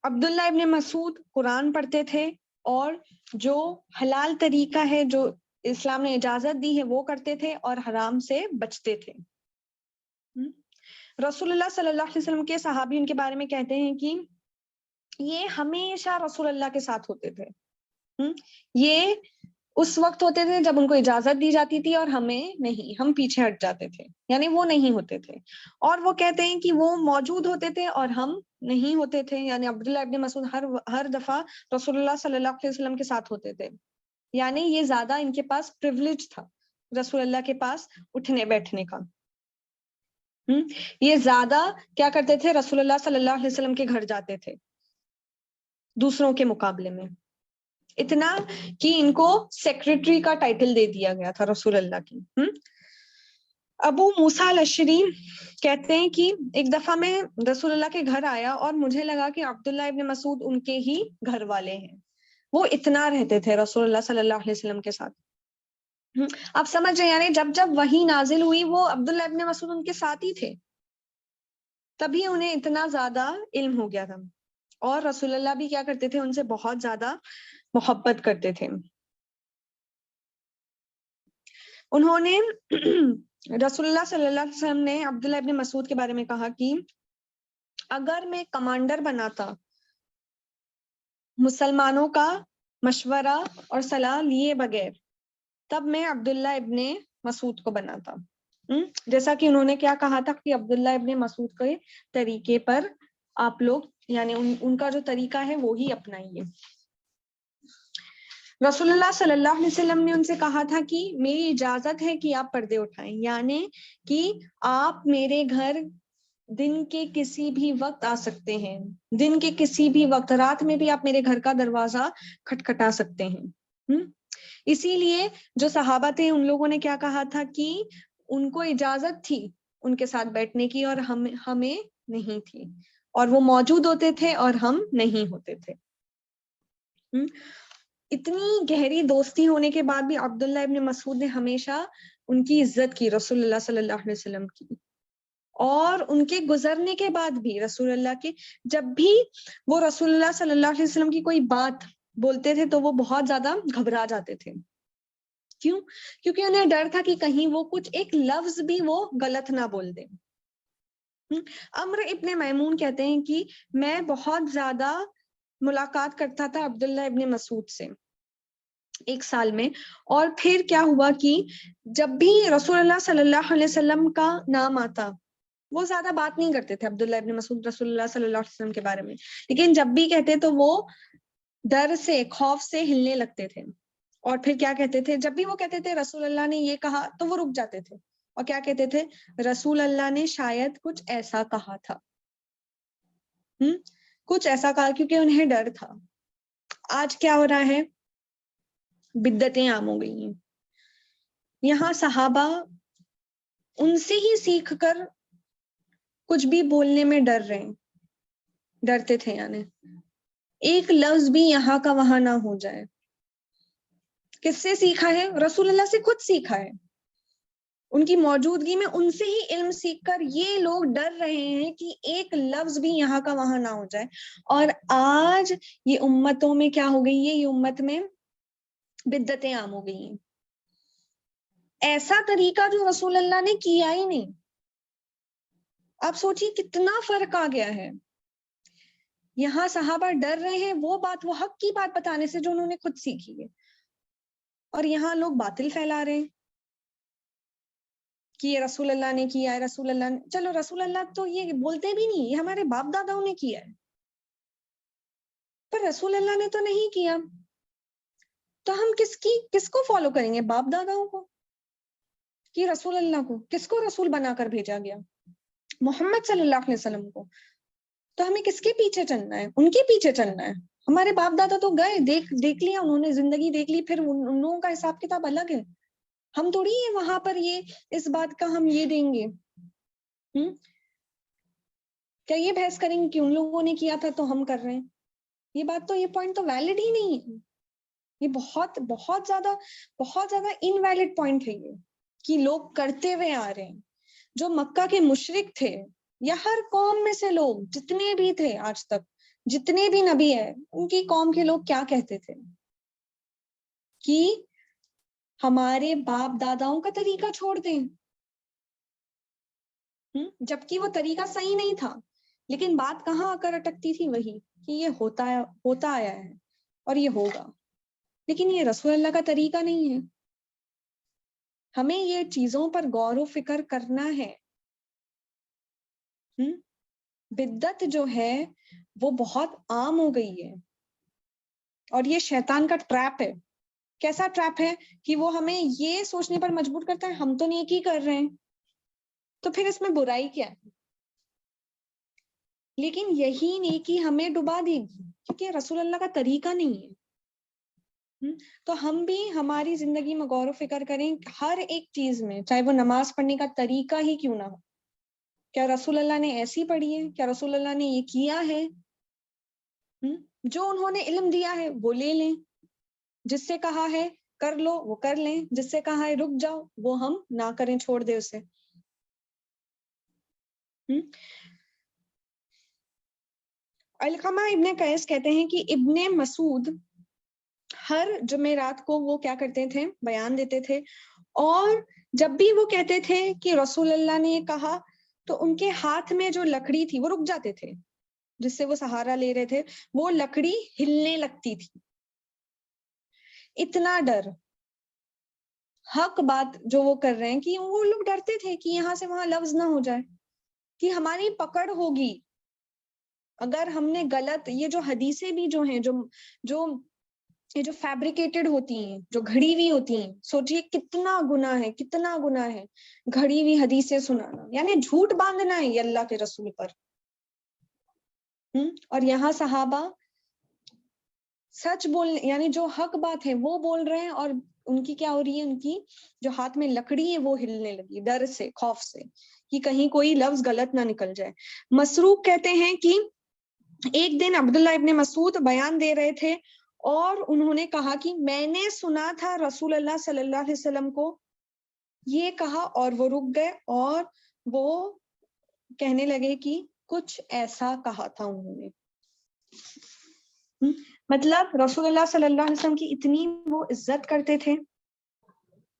Speaker 1: عبداللہ ابن مسعود قرآن پڑھتے تھے اور جو حلال طریقہ ہے جو اسلام نے اجازت دی ہے وہ کرتے تھے اور حرام سے بچتے تھے. رسول اللہ صلی اللہ علیہ وسلم کے صحابی ان کے بارے میں کہتے ہیں کہ یہ ہمیشہ رسول اللہ کے ساتھ ہوتے تھے. یہ اس وقت ہوتے تھے جب ان کو اجازت دی جاتی تھی اور ہمیں نہیں، ہم پیچھے ہٹ جاتے تھے، یعنی وہ نہیں ہوتے تھے. اور وہ کہتے ہیں کہ وہ موجود ہوتے تھے اور ہم نہیں ہوتے تھے، یعنی عبداللہ ابن مسعود ہر دفعہ رسول اللہ صلی اللہ علیہ وسلم کے ساتھ ہوتے تھے. یعنی یہ زیادہ ان کے پاس پریویلیج تھا رسول اللہ کے پاس اٹھنے بیٹھنے کا. یہ زیادہ کیا کرتے تھے، رسول اللہ صلی اللہ علیہ وسلم کے گھر جاتے تھے دوسروں کے مقابلے میں، اتنا کہ ان کو سیکریٹری کا ٹائٹل دے دیا گیا تھا رسول اللہ کی. ابو موسیٰ الاشعری کہتے ہیں کہ ایک دفعہ میں رسول اللہ کے گھر آیا اور مجھے لگا کہ عبداللہ ابن مسعود ان کے ہی گھر والے ہیں. وہ اتنا رہتے تھے رسول اللہ صلی اللہ علیہ وسلم کے ساتھ. آپ سمجھ رہے ہیں، یعنی جب جب وحی نازل ہوئی وہ عبداللہ ابن مسعود ان کے ساتھ ہی تھے، تبھی انہیں اتنا زیادہ علم ہو گیا تھا. اور رسول اللہ بھی کیا کرتے تھے، ان سے بہت زیادہ محبت کرتے تھے. انہوں نے رسول اللہ صلی اللہ علیہ وسلم نے عبداللہ ابن مسعود کے بارے میں کہا کہ اگر میں کمانڈر بناتا مسلمانوں کا مشورہ اور صلاح لیے بغیر، تب میں عبداللہ ابن مسعود کو بناتا. جیسا کہ انہوں نے کیا کہا تھا کہ عبداللہ ابن مسعود کے طریقے پر آپ لوگ، یعنی ان کا جو طریقہ ہے وہی اپنائیے. رسول اللہ صلی اللہ علیہ وسلم نے ان سے کہا تھا کہ میری اجازت ہے کہ آپ پردے اٹھائیں، یعنی کہ آپ میرے گھر دن کے کسی بھی وقت آ سکتے ہیں، دن کے کسی بھی وقت، رات میں بھی آپ میرے گھر کا دروازہ کھٹکھٹا سکتے ہیں. اسی لیے جو صحابہ تھے ان لوگوں نے کیا کہا تھا کہ ان کو اجازت تھی ان کے ساتھ بیٹھنے کی اور ہمیں نہیں تھی، اور وہ موجود ہوتے تھے اور ہم نہیں ہوتے تھے. اتنی گہری دوستی ہونے کے بعد بھی عبداللہ ابن مسعود نے ہمیشہ ان کی عزت کی، رسول اللہ صلی اللہ علیہ وسلم کی. اور ان کے گزرنے کے بعد بھی رسول اللہ کے، جب بھی وہ رسول اللہ صلی اللہ علیہ وسلم کی کوئی بات بولتے تھے تو وہ بہت زیادہ گھبرا جاتے تھے. کیوں؟ کیونکہ انہیں ڈر تھا کہ کہیں وہ کچھ ایک لفظ بھی وہ غلط نہ بول دیں. عمرو ابن میمون کہتے ہیں کہ میں بہت زیادہ ملاقات کرتا تھا عبداللہ ابن مسعود سے ایک سال میں، اور پھر کیا ہوا کہ جب بھی رسول اللہ صلی اللہ علیہ وسلم کا نام آتا، وہ زیادہ بات نہیں کرتے تھے عبداللہ ابن مسعود رسول اللہ صلی اللہ علیہ وسلم کے بارے میں، لیکن جب بھی کہتے تو وہ ڈر سے، خوف سے ہلنے لگتے تھے. اور پھر کیا کہتے تھے، جب بھی وہ کہتے تھے رسول اللہ نے یہ کہا تو وہ رک جاتے تھے اور کیا کہتے تھے، رسول اللہ نے شاید کچھ ایسا کہا تھا، کچھ ایسا کہا، کیونکہ انہیں ڈر تھا. آج کیا ہو رہا ہے، بدعتیں عام ہو گئی ہیں. یہاں صحابہ ان سے ہی سیکھ کر کچھ بھی بولنے میں ڈرتے تھے، یعنی ایک لفظ بھی یہاں کا وہاں نہ ہو جائے. کس سے سیکھا ہے؟ رسول اللہ سے خود سیکھا ہے. ان کی موجودگی میں ان سے ہی علم سیکھ کر یہ لوگ ڈر رہے ہیں کہ ایک لفظ بھی یہاں کا وہاں نہ ہو جائے. اور آج یہ امتوں میں کیا ہو گئی ہے، یہ امت میں بدعتیں عام ہو گئی ہیں. ایسا طریقہ جو رسول اللہ نے کیا ہی نہیں. آپ سوچیے کتنا فرق آ گیا ہے. یہاں صحابہ ڈر رہے ہیں وہ بات، وہ حق کی بات بتانے سے جو انہوں نے خود سیکھی ہے، اور یہاں لوگ باطل پھیلا رہے ہیں کہ یہ رسول اللہ نے کیا ہے، رسول اللہ نے، چلو رسول اللہ تو یہ بولتے بھی نہیں، یہ ہمارے باپ داداؤں نے کیا ہے، پر رسول اللہ نے تو نہیں کیا. تو ہم کس کو فالو کریں گے، باپ داداؤں کو کہ رسول اللہ کو؟ کس کو رسول بنا کر بھیجا گیا؟ محمد صلی اللہ علیہ وسلم کو. تو ہمیں کس کے پیچھے چلنا ہے؟ ان کے پیچھے چلنا ہے. ہمارے باپ دادا تو گئے، دیکھ لیا انہوں نے، زندگی دیکھ لی، پھر ان لوگوں کا حساب کتاب الگ ہے. ہم تھوڑی ہیں وہاں پر یہ اس بات کا ہم یہ دیں گے. کیا یہ بحث کریں گے کہ ان لوگوں نے کیا تھا تو ہم کر رہے ہیں؟ یہ بات تو، یہ پوائنٹ تو ویلڈ ہی نہیں ہے. یہ بہت زیادہ انویلڈ پوائنٹ ہے یہ، کہ لوگ کرتے ہوئے آ رہے ہیں. جو مکہ کے مشرک تھے یا ہر قوم میں سے لوگ جتنے بھی تھے آج تک، جتنے بھی نبی ہیں ان کی قوم کے لوگ کیا کہتے تھے کہ ہمارے باپ داداؤں کا طریقہ چھوڑ دیں، جبکہ وہ طریقہ صحیح نہیں تھا، لیکن بات کہاں آ کر اٹکتی تھی؟ وہی کہ یہ ہوتا آیا ہے اور یہ ہوگا، لیکن یہ رسول اللہ کا طریقہ نہیں ہے۔ ہمیں یہ چیزوں پر غور و فکر کرنا ہے۔ بدعت جو ہے وہ بہت عام ہو گئی ہے، اور یہ شیطان کا ٹریپ ہے۔ کیسا ٹریپ ہے کہ وہ ہمیں یہ سوچنے پر مجبور کرتا ہے ہم تو نیکی کر رہے ہیں تو پھر اس میں برائی کیا ہے؟ لیکن یہی نیکی ہمیں ڈبا دے گی کیونکہ رسول اللہ کا طریقہ نہیں ہے۔ تو ہم بھی ہماری زندگی میں غور و فکر کریں، ہر ایک چیز میں، چاہے وہ نماز پڑھنے کا طریقہ ہی کیوں نہ ہو، کیا رسول اللہ نے ایسی پڑھی ہے؟ کیا رسول اللہ نے یہ کیا ہے؟ جو انہوں نے علم دیا ہے وہ لے لیں، جس سے کہا ہے کر لو وہ کر لیں، جس سے کہا ہے رک جاؤ وہ ہم نہ کریں، چھوڑ دے اسے۔ علقمہ ابن قیس کہتے ہیں کہ ابن مسعود ہر جمعرات کو وہ کیا کرتے تھے؟ بیان دیتے تھے، اور جب بھی وہ کہتے تھے کہ رسول اللہ نے یہ کہا تو ان کے ہاتھ میں جو لکڑی تھی وہ رک جاتے تھے، جس سے وہ سہارا لے رہے تھے، وہ لکڑی ہلنے لگتی تھی۔ اتنا ڈر، حق بات جو وہ کر رہے ہیں، کہ وہ لوگ ڈرتے تھے کہ یہاں سے وہاں لفظ نہ ہو جائے، کہ ہماری پکڑ ہوگی اگر ہم نے غلط، یہ جو حدیثیں بھی جو ہیں جو فیبریکیٹڈ ہوتی ہیں، جو گھڑی ہوئی ہوتی ہیں، سوچئے کتنا گناہ ہے، کتنا گناہ ہے گھڑی ہوئی حدیثیں سنانا، یعنی جھوٹ باندھنا ہے یہ اللہ کے رسول پر۔ اور یہاں صحابہ سچ بول، یعنی جو حق بات ہے وہ بول رہے ہیں، اور ان کی کیا ہو رہی ہے؟ ان کی جو ہاتھ میں لکڑی ہے وہ ہلنے لگی، ڈر سے، خوف سے کہ کہیں کوئی لفظ غلط نہ نکل جائے۔ مسروق کہتے ہیں کہ ایک دن عبداللہ ابن مسعود بیان دے رہے تھے اور انہوں نے کہا کہ میں نے سنا تھا رسول اللہ صلی اللہ علیہ وسلم کو یہ کہا، اور وہ رک گئے اور وہ کہنے لگے کہ کچھ ایسا کہا تھا انہوں نے۔ مطلب رسول اللہ صلی اللہ علیہ وسلم کی اتنی وہ عزت کرتے تھے،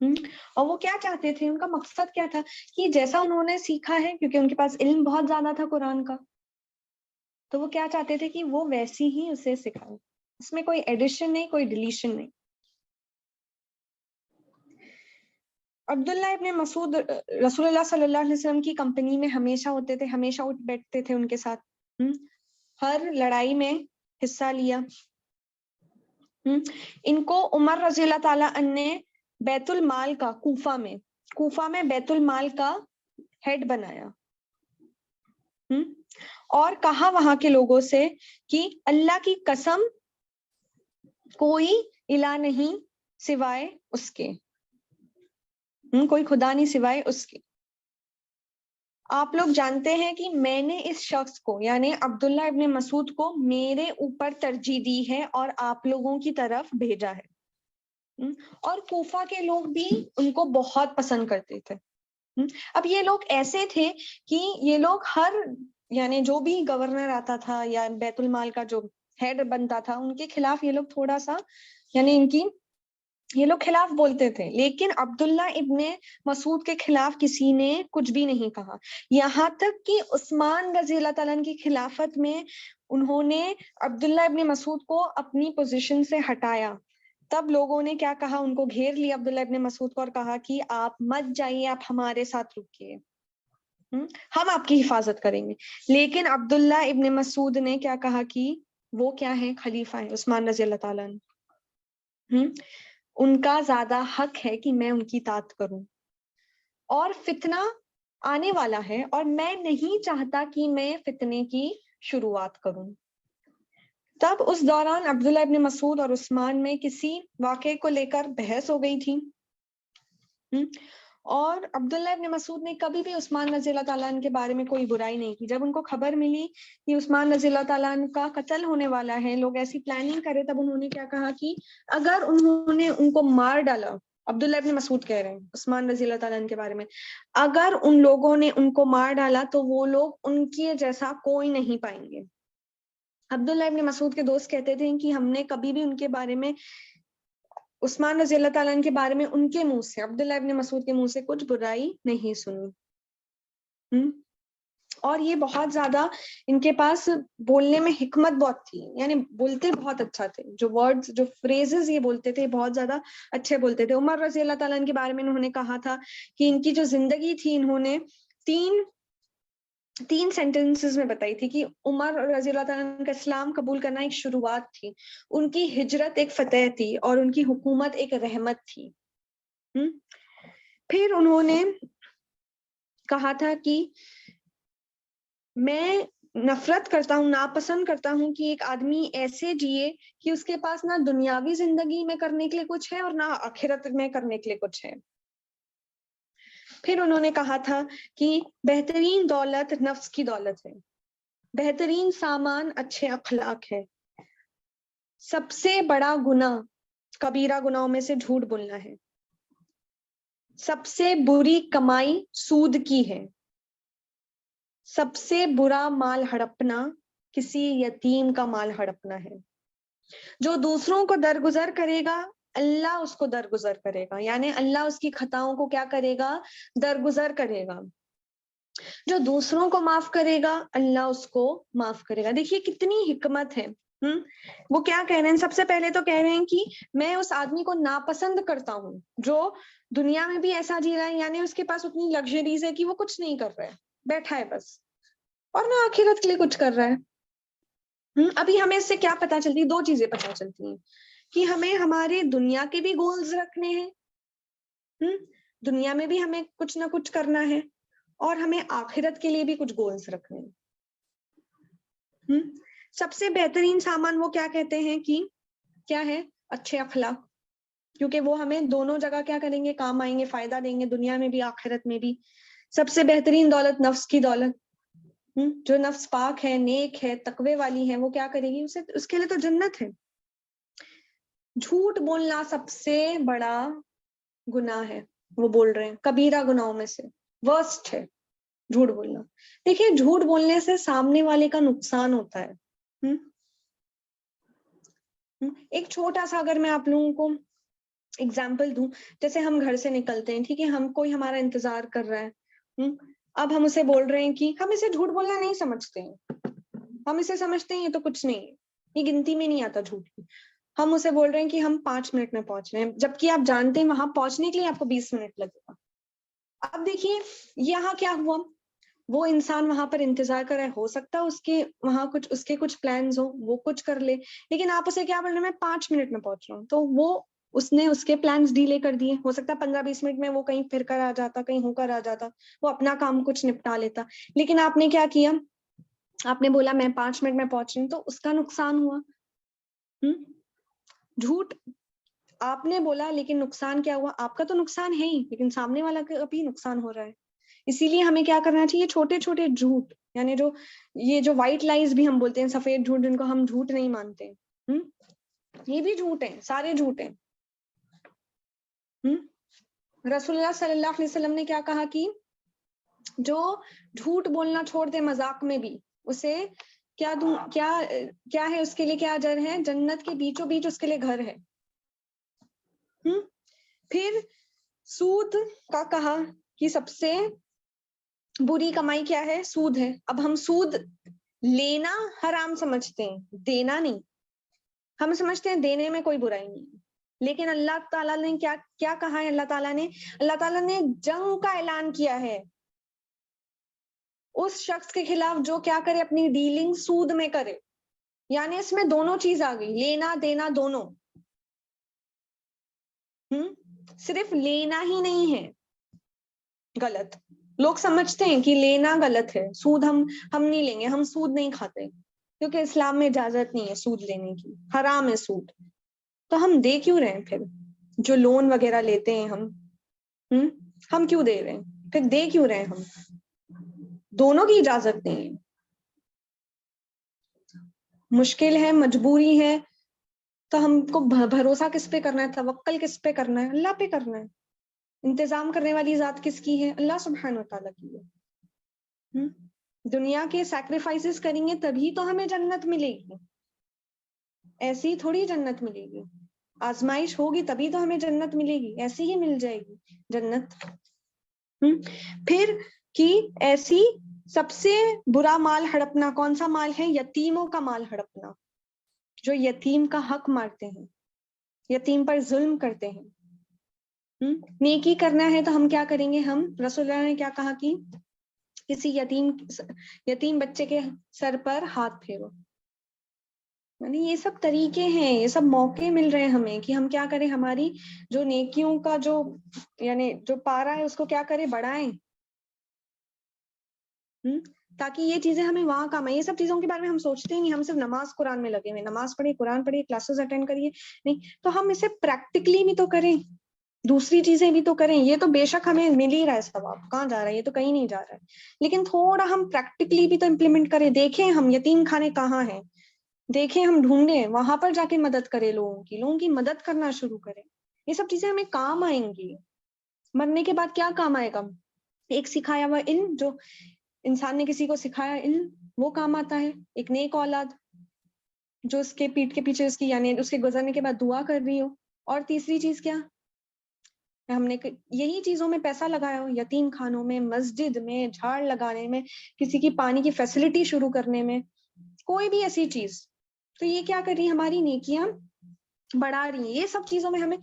Speaker 1: اور وہ کیا چاہتے تھے؟ ان کا مقصد کیا تھا؟ کہ جیسا انہوں نے سیکھا ہے، کیونکہ ان کے پاس علم بہت زیادہ تھا قرآن کا، تو وہ کیا چاہتے تھے کہ وہ ویسی ہی اسے سکھائے، اس میں کوئی ایڈیشن نہیں، کوئی ڈیلیشن نہیں۔ عبداللہ ابن مسعود رسول اللہ صلی اللہ علیہ وسلم کی کمپنی میں ہمیشہ ہوتے تھے، ہمیشہ اٹھ بیٹھتے تھے ان کے ساتھ، ہر لڑائی میں حصہ لیا۔ ان کو عمر رضی اللہ تعالیٰ عنہ نے بیت المال کا، کوفہ میں بیت المال کا ہیڈ بنایا، اور کہا وہاں کے لوگوں سے کہ اللہ کی قسم کوئی الہ نہیں سوائے اس کے، کوئی خدا نہیں سوائے اس کے۔ آپ لوگ جانتے ہیں کہ میں نے اس شخص کو، یعنی عبداللہ ابن مسعود کو، میرے اوپر ترجیح دی ہے اور آپ لوگوں کی طرف بھیجا ہے، اور کوفہ کے لوگ بھی ان کو بہت پسند کرتے تھے۔ اب یہ لوگ ایسے تھے کہ یہ لوگ یعنی جو بھی گورنر آتا تھا یا بیت المال کا جو ہیڈ بنتا تھا، ان کے خلاف یہ لوگ تھوڑا سا، یعنی یہ لوگ خلاف بولتے تھے، لیکن عبداللہ ابن مسعود کے خلاف کسی نے کچھ بھی نہیں کہا، یہاں تک کہ عثمان رضی اللہ تعالیٰ کی خلافت میں انہوں نے عبداللہ ابن مسعود کو اپنی پوزیشن سے ہٹایا۔ تب لوگوں نے کیا کہا؟ ان کو گھیر لیا عبداللہ ابن مسعود کو اور کہا کہ آپ مت جائیے، آپ ہمارے ساتھ رکیے، ہم آپ کی حفاظت کریں گے۔ لیکن عبداللہ ابن مسعود نے کیا کہا کہ وہ کیا ہے؟ خلیفہ ہے عثمان رضی اللہ تعالیٰ عنہ، ان کا زیادہ حق ہے کہ میں ان کی اطاعت کروں، اور فتنہ آنے والا ہے اور میں نہیں چاہتا کہ میں فتنے کی شروعات کروں۔ تب اس دوران عبداللہ ابن مسعود اور عثمان میں کسی واقعے کو لے کر بحث ہو گئی تھی، اور عبداللہ ابن مسعود نے کبھی بھی عثمان رضی اللہ تعالیٰ عنہ کے بارے میں کوئی برائی نہیں کی۔ جب ان کو خبر ملی کہ عثمان رضی اللہ تعالیٰ عنہ کا قتل ہونے والا ہے، لوگ ایسی پلاننگ کرے، تب انہوں نے کیا کہا کہ اگر انہوں نے ان کو مار ڈالا، عبداللہ ابن مسعود کہہ رہے ہیں عثمان رضی اللہ تعالیٰ عنہ کے بارے میں، اگر ان لوگوں نے ان کو مار ڈالا تو وہ لوگ ان کے جیسا کوئی نہیں پائیں گے، عبداللہ ابن مسعود کے دوست کہتے تھے کہ ہم نے کبھی بھی ان کے بارے میں، عثمان رضی اللہ تعالیٰ عنہ کے بارے میں ان کے منہ سے، عبداللہ ابن مسعود کے منہ سے کچھ برائی نہیں سنی. اور یہ بہت زیادہ ان کے پاس بولنے میں حکمت بہت تھی، یعنی بولتے بہت اچھا تھے، جو ورڈز جو فریزز یہ بولتے تھے بہت زیادہ اچھے بولتے تھے. عمر رضی اللہ تعالیٰ عنہ کے بارے میں انہوں نے کہا تھا کہ ان کی جو زندگی تھی انہوں نے تین سینٹنسز میں بتائی تھی کہ عمر رضی اللہ تعالیٰ عنہ کا اسلام قبول کرنا ایک شروعات تھی، ان کی ہجرت ایک فتح تھی، اور ان کی حکومت ایک رحمت تھی. پھر انہوں نے کہا تھا کہ میں نفرت کرتا ہوں، ناپسند کرتا ہوں کہ ایک آدمی ایسے جیے کہ اس کے پاس نہ دنیاوی زندگی میں کرنے کے لیے کچھ ہے اور نہ آخرت میں کرنے کے لیے کچھ ہے. پھر انہوں نے کہا تھا کہ بہترین دولت نفس کی دولت ہے، بہترین سامان اچھے اخلاق ہے، سب سے بڑا گناہ کبیرہ گناہوں میں سے جھوٹ بولنا ہے، سب سے بری کمائی سود کی ہے، سب سے برا مال ہڑپنا کسی یتیم کا مال ہڑپنا ہے، جو دوسروں کو درگزر کرے گا اللہ اس کو درگزر کرے گا، یعنی اللہ اس کی خطاؤں کو کیا کرے گا، درگزر کرے گا، جو دوسروں کو معاف کرے گا اللہ اس کو معاف کرے گا. دیکھیے کتنی حکمت ہے. وہ کیا کہہ رہے ہیں، سب سے پہلے تو کہہ رہے ہیں کہ میں اس آدمی کو ناپسند کرتا ہوں جو دنیا میں بھی ایسا جی رہا ہے، یعنی اس کے پاس اتنی لگژریز ہے کہ وہ کچھ نہیں کر رہا ہے، بیٹھا ہے بس، اور نہ آخرت کے لیے کچھ کر رہا ہے. ابھی ہمیں اس سے کیا پتا چلتی، دو چیزیں پتا چلتی ہیں کہ ہمیں ہمارے دنیا کے بھی گولز رکھنے ہیں، دنیا میں بھی ہمیں کچھ نہ کچھ کرنا ہے، اور ہمیں آخرت کے لیے بھی کچھ گولز رکھنے ہیں. سب سے بہترین سامان وہ کیا کہتے ہیں کہ کیا ہے، اچھے اخلاق، کیونکہ وہ ہمیں دونوں جگہ کیا کریں گے، کام آئیں گے، فائدہ دیں گے، دنیا میں بھی آخرت میں بھی. سب سے بہترین دولت نفس کی دولت، جو نفس پاک ہے، نیک ہے، تقوی والی ہے، وہ کیا کرے گی، اس کے لیے تو جنت ہے. جھوٹ بولنا سب سے بڑا گناہ ہے، وہ بول رہے ہیں کبیرہ گناہوں میں سے ورسٹ ہے جھوٹ بولنا. دیکھیے جھوٹ بولنے سے سامنے والے کا نقصان ہوتا ہے. ایک چھوٹا سا اگر میں آپ لوگوں کو اگزامپل دوں، جیسے ہم گھر سے نکلتے ہیں، ٹھیک ہے، ہم کوئی ہمارا انتظار کر رہا ہے، اب ہم اسے بول رہے ہیں کہ ہم اسے جھوٹ بولنا نہیں سمجھتے ہیں، ہم اسے سمجھتے ہیں یہ تو کچھ نہیں ہے، یہ گنتی میں نہیں آتا جھوٹ کی. ہم اسے بول رہے ہیں کہ ہم 5 منٹ میں پہنچ رہے ہیں، جبکہ آپ جانتے ہیں وہاں پہنچنے کے لیے آپ کو 20 منٹ لگے گا. اب دیکھیے یہاں کیا ہوا، وہ انسان وہاں پر انتظار کر رہا ہے، ہو سکتا ہے اس کے وہاں کچھ پلانز ہو، وہ کچھ کر لے، لیکن آپ اسے کیا بول رہے ہیں، میں 5 منٹ میں پہنچ رہا ہوں، تو وہ اس نے اس کے پلانز ڈیلے کر دیے. ہو سکتا ہے 15-20 منٹ میں وہ کہیں پھر کر آ جاتا، کہیں ہو کر آ جاتا، وہ اپنا کام کچھ نپٹا لیتا. لیکن آپ نے کیا کیا، آپ نے بولا میں 5 منٹ میں پہنچ رہی ہوں، تو اس کا نقصان ہوا. جھوٹ آپ نے بولا لیکن نقصان کیا ہوا، آپ کا تو نقصان ہے ہی، لیکن سامنے والا کا بھی نقصان ہو رہا ہے. اسی لیے ہمیں کیا کرنا چاہیے، چھوٹے چھوٹے جھوٹ، یعنی یہ جو وائٹ لائز بھی ہم بولتے ہیں، سفید جھوٹ جن کو ہم جھوٹ نہیں مانتے، یہ بھی جھوٹ ہیں، سارے جھوٹ ہیں. رسول اللہ صلی اللہ علیہ وسلم نے کیا کہا کہ جو جھوٹ بولنا چھوڑ دے مذاق میں بھی، اسے کیا ہے، اس کے لیے کیا اجر ہے، جنت کے بیچوں بیچ اس کے لیے گھر ہے. پھر سود کا کہا کہ سب سے بری کمائی کیا ہے، سود ہے. اب ہم سود لینا حرام سمجھتے ہیں، دینا نہیں. ہم سمجھتے ہیں دینے میں کوئی برائی نہیں، لیکن اللہ تعالیٰ نے کیا کہا ہے، اللہ تعالیٰ نے جنگ کا اعلان کیا ہے اس شخص کے خلاف جو کیا کرے، اپنی ڈیلنگ سود میں کرے. یعنی اس میں دونوں چیز آ گئی، لینا دینا دونوں. صرف لینا ہی نہیں ہے غلط، لوگ سمجھتے ہیں کہ لینا غلط ہے، سود ہم نہیں لیں گے، ہم سود نہیں کھاتے، کیونکہ اسلام میں اجازت نہیں ہے سود لینے کی، حرام ہے سود. تو ہم دے کیوں رہے ہیں پھر، جو لون وغیرہ لیتے ہیں ہم کیوں دے رہے ہیں، پھر دے کیوں رہے ہیں ہم، دونوں کی اجازت نہیں ہے. مشکل ہے، مجبوری ہے، تو ہم کو بھروسہ کس پہ کرنا ہے، توکل کس پہ کرنا ہے، اللہ پہ کرنا ہے. انتظام کرنے والی ذات کس کی ہے، اللہ سبحانہ و تعالیٰ کی ہے. دنیا کے سیکریفائسز کریں گے تبھی تو ہمیں جنت ملے گی، ایسی تھوڑی جنت ملے گی. آزمائش ہوگی تبھی تو ہمیں جنت ملے گی، ایسی ہی مل جائے گی جنت. پھر کہ ایسی سب سے برا مال ہڑپنا کون سا مال ہے؟ یتیموں کا مال ہڑپنا، جو یتیم کا حق مارتے ہیں، یتیم پر ظلم کرتے ہیں. نیکی کرنا ہے تو ہم کیا کریں گے؟ ہم رسول اللہ نے کیا کہا کہ کسی یتیم بچے کے سر پر ہاتھ پھیرو. یعنی یہ سب طریقے ہیں، یہ سب موقع مل رہے ہیں ہمیں کہ ہم کیا کریں، ہماری جو نیکیوں کا جو یعنی جو پارا ہے اس کو کیا کریں، بڑھائیں، تاکہ یہ چیزیں ہمیں وہاں کام آئیں. یہ سب چیزوں کے بارے میں ہم سوچتے ہی نہیں، ہم صرف نماز قرآن میں لگے ہوئے، نماز پڑھیے، قرآن پڑھیے، کلاسز اٹینڈ کریے، نہیں تو ہم اسے پریکٹیکلی بھی تو کریں، دوسری چیزیں بھی تو کریں. یہ تو بے شک ہمیں مل ہی رہا ہے ثواب، کہاں جا رہا ہے، یہ تو کہیں نہیں جا رہا ہے، لیکن تھوڑا ہم پریکٹیکلی بھی تو امپلیمنٹ کریں. دیکھیں ہم یتیم خانے کہاں ہیں، دیکھیں ہم ڈھونڈیں، وہاں پر جا کے مدد کریں، لوگوں کی مدد کرنا شروع کریں. یہ سب چیزیں ہمیں کام آئیں گی. مرنے کے بعد کیا کام آئے گا؟ ایک سکھایا ہوا علم، جو انسان نے کسی کو سکھایا علم، وہ کام آتا ہے. ایک نیک اولاد جو اس کے پیٹھ کے پیچھے اس کی یعنی اس کے گزرنے کے بعد دعا کر رہی ہو. اور تیسری چیز کیا؟ ہم نے یہی چیزوں میں پیسہ لگایا ہو، یتیم خانوں میں، مسجد میں، جھاڑ لگانے میں، کسی کی پانی کی فیسلٹی شروع کرنے میں، کوئی بھی ایسی چیز. تو یہ کیا کر رہی ہے؟ ہماری نیکیاں بڑھا رہی ہیں. یہ سب چیزوں میں ہمیں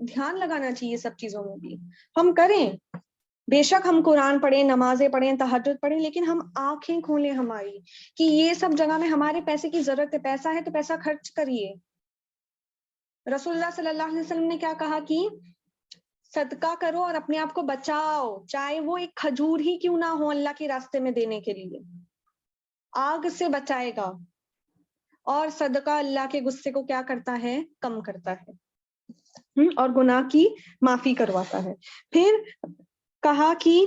Speaker 1: دھیان لگانا چاہیے. سب چیزوں میں بھی ہم کریں. بے شک ہم قرآن پڑھیں، نمازیں پڑھیں، تہجد پڑھیں، لیکن ہم آنکھیں کھولیں ہماری کہ یہ سب جگہ میں ہمارے پیسے کی ضرورت ہے. پیسہ ہے تو پیسہ خرچ کریے. رسول اللہ صلی اللہ علیہ وسلم نے کیا کہا کہ صدقہ کرو اور اپنے آپ کو بچاؤ، چاہے وہ ایک کھجور ہی کیوں نہ ہو اللہ کے راستے میں دینے کے لیے. آگ سے بچائے گا. اور صدقہ اللہ کے غصے کو کیا کرتا ہے؟ کم کرتا ہے، اور گناہ کی معافی کرواتا ہے. پھر کہا کہ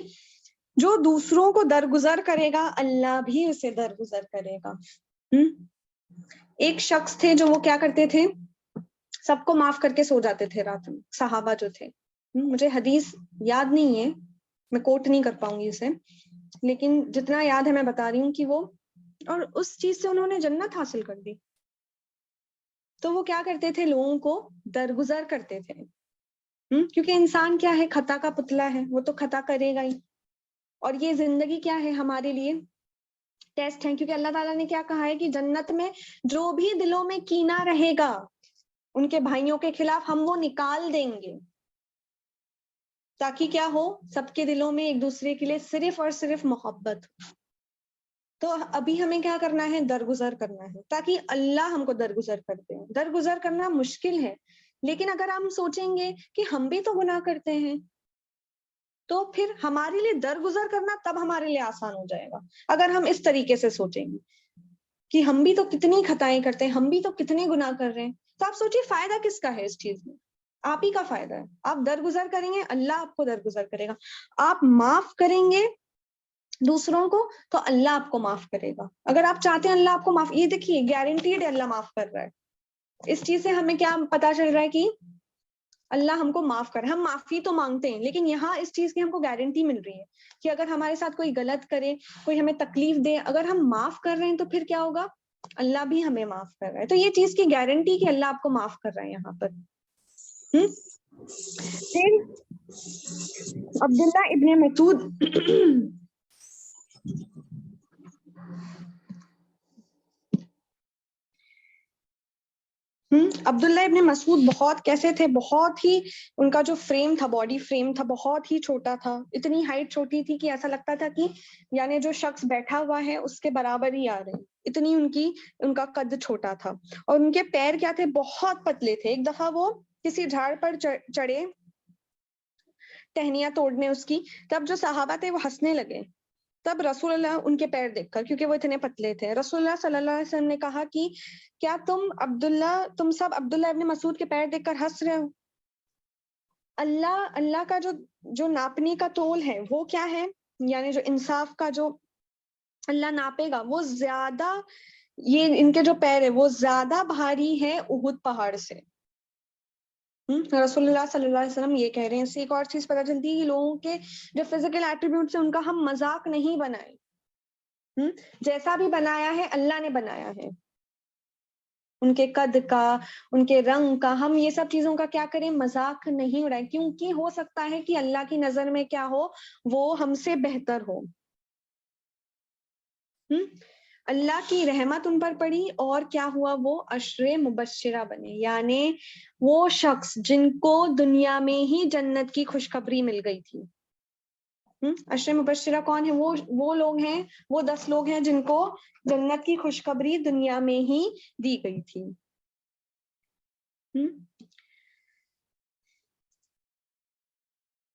Speaker 1: جو دوسروں کو درگزر کرے گا اللہ بھی اسے درگزر کرے گا. ایک شخص تھے جو وہ کیا کرتے تھے؟ سب کو معاف کر کے سو جاتے تھے رات میں. صحابہ جو تھے، مجھے حدیث یاد نہیں ہے، میں کوٹ نہیں کر پاؤں گی اسے، لیکن جتنا یاد ہے میں بتا رہی ہوں کہ وہ، اور اس چیز سے انہوں نے جنت حاصل کر دی. تو وہ کیا کرتے تھے؟ لوگوں کو درگزر کرتے تھے. کیونکہ انسان کیا ہے؟ خطا کا پتلا ہے، وہ تو خطا کرے گا ہی. اور یہ زندگی کیا ہے؟ ہمارے لیے ٹیسٹ ہے. کیونکہ اللہ تعالیٰ نے کیا کہا ہے کہ جنت میں جو بھی دلوں میں کینہ رہے گا ان کے بھائیوں کے خلاف، ہم وہ نکال دیں گے، تاکہ کیا ہو؟ سب کے دلوں میں ایک دوسرے کے لیے صرف اور صرف محبت. تو ابھی ہمیں کیا کرنا ہے؟ درگزر کرنا ہے، تاکہ اللہ ہم کو درگزر کرتے ہیں. درگزر کرنا مشکل ہے، لیکن اگر ہم سوچیں گے کہ ہم بھی تو گناہ کرتے ہیں، تو پھر ہمارے لیے درگزر کرنا تب ہمارے لیے آسان ہو جائے گا. اگر ہم اس طریقے سے سوچیں گے کہ ہم بھی تو کتنی خطائیں کرتے ہیں، ہم بھی تو کتنے گناہ کر رہے ہیں، تو آپ سوچیے فائدہ کس کا ہے اس چیز میں؟ آپ ہی کا فائدہ ہے. آپ درگزر کریں گے، اللہ آپ کو درگزر کرے گا. آپ معاف کریں گے دوسروں کو تو اللہ آپ کو معاف کرے گا. اگر آپ چاہتے ہیں اللہ آپ کو معاف، یہ دیکھیے گارنٹیڈ ہے اللہ معاف کر رہا ہے. اس چیز سے ہمیں کیا پتا چل رہا ہے کہ اللہ ہم کو معاف کر. ہم معافی تو مانگتے ہیں، لیکن یہاں اس چیز کی ہم کو گارنٹی مل رہی ہے کہ اگر ہمارے ساتھ کوئی غلط کرے، کوئی ہمیں تکلیف دے، اگر ہم معاف کر رہے ہیں تو پھر کیا ہوگا؟ اللہ بھی ہمیں معاف کر رہا ہے. تو یہ چیز کی گارنٹی کہ اللہ آپ کو معاف کر رہا ہے یہاں پر. پھر عبداللہ ابن مسعود عبداللہ ابن مسعود بہت کیسے تھے؟ بہت ہی ان کا جو فریم تھا، باڈی فریم تھا، بہت ہی چھوٹا تھا. اتنی ہائٹ چھوٹی تھی کہ ایسا لگتا تھا کہ یعنی جو شخص بیٹھا ہوا ہے اس کے برابر ہی آ رہے. اتنی ان کا قد چھوٹا تھا. اور ان کے پیر کیا تھے؟ بہت پتلے تھے. ایک دفعہ وہ کسی جھاڑ پر چڑھے ٹہنیاں توڑنے اس کی، تب جو صحابہ تھے وہ ہنسنے لگے. تب رسول اللہ ان کے پیر دیکھ کر، کیونکہ وہ اتنے پتلے تھے، رسول اللہ صلی اللہ علیہ وسلم نے کہا کہ کیا تم سب عبداللہ ابن مسعود کے پیر دیکھ کر ہنس رہے ہو؟ اللہ کا جو ناپنے کا تول ہے وہ کیا ہے؟ یعنی جو انصاف کا جو اللہ ناپے گا وہ زیادہ، یہ ان کے جو پیر ہے وہ زیادہ بھاری ہے احد پہاڑ سے. رسول اللہ صلی اللہ علیہ وسلم یہ کہہ رہے ہیں. اس سے ایک اور چیز پتہ چلتی ہے کہ لوگوں کے جو فزیکل ایٹریبیوٹس ہیں ان کا ہم مذاق نہیں بنائیں. جیسا بھی بنایا ہے اللہ نے بنایا ہے، ان کے قد کا، ان کے رنگ کا، ہم یہ سب چیزوں کا کیا کریں، مذاق نہیں اڑائیں، کیونکہ ہو سکتا ہے کہ اللہ کی نظر میں کیا ہو، وہ ہم سے بہتر ہو۔ اللہ کی رحمت ان پر پڑی اور کیا ہوا، وہ عشرے مبشرہ بنے، یعنی وہ شخص جن کو دنیا میں ہی جنت کی خوشخبری مل گئی تھی۔ عشرے مبشرہ کون ہے، وہ لوگ ہیں، وہ 10 لوگ ہیں جن کو جنت کی خوشخبری دنیا میں ہی دی گئی تھی۔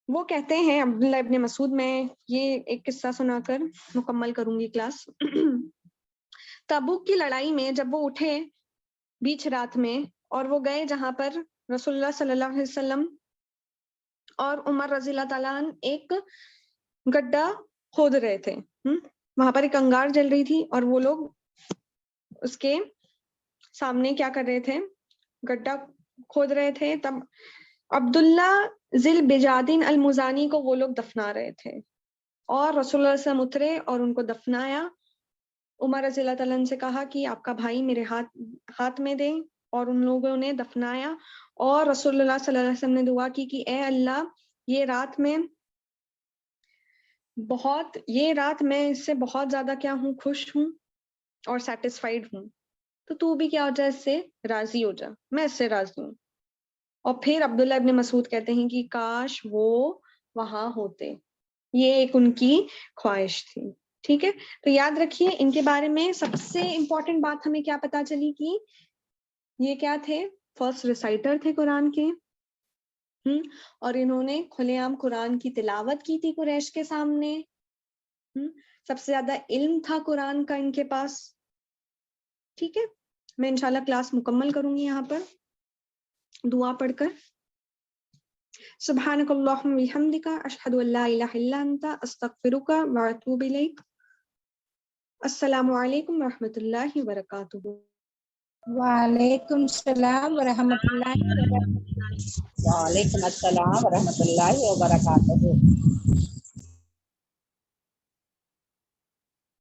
Speaker 1: وہ کہتے ہیں عبداللہ ابن مسعود، میں یہ ایک قصہ سنا کر مکمل کروں گی کلاس۔ تبوک کی لڑائی میں جب وہ اٹھے بیچ رات میں، اور وہ گئے جہاں پر رسول اللہ صلی اللہ علیہ وسلم اور عمر رضی اللہ تعالیٰ عنہ ایک گڈھا کھود رہے تھے، وہاں پر ایک انگار جل رہی تھی اور وہ لوگ اس کے سامنے کیا کر رہے تھے، گڈھا کھود رہے تھے۔ تب عبداللہ ذی البجادین المزانی کو وہ لوگ دفنا رہے تھے، اور رسول اللہ صلی اللہ علیہ وسلم اترے اور ان کو دفنایا۔ عمر رضی اللہ تعالیٰ عنہ سے کہا کہ آپ کا بھائی میرے ہاتھ میں دیں، اور ان لوگوں نے دفنایا، اور رسول اللہ صلی اللہ علیہ وسلم نے دعا کی کہ اے اللہ، یہ رات میں اس سے بہت زیادہ کیا ہوں، خوش ہوں اور سیٹسفائیڈ ہوں، تو بھی کیا ہو جائے، اس سے راضی ہو جا، میں اس سے راضی ہوں۔ اور پھر عبداللہ ابن مسعود کہتے ہیں کہ کاش وہ وہاں ہوتے، یہ ایک ان کی خواہش تھی۔ ٹھیک ہے، تو یاد رکھیے ان کے بارے میں سب سے امپورٹنٹ بات ہمیں کیا پتا چلی کہ یہ کیا تھے، فرسٹ ریسائٹر تھے قرآن کے، اور انہوں نے کھلے عام قرآن کی تلاوت کی تھی قریش کے سامنے، سب سے زیادہ علم تھا قرآن کا ان کے پاس۔ ٹھیک ہے، میں انشاءاللہ کلاس مکمل کروں گی یہاں پر دعا پڑھ کر۔ سبحانک اللہم وبحمدک، اشہد ان لا الہ الا انت، استغفرک واتوب الیک۔ السلام علیکم ورحمۃ اللہ وبرکاتہ۔
Speaker 2: وعلیکم السلام ورحمۃ اللہ وبرکاتہ۔
Speaker 3: وعلیکم السلام ورحمۃ اللہ وبرکاتہ۔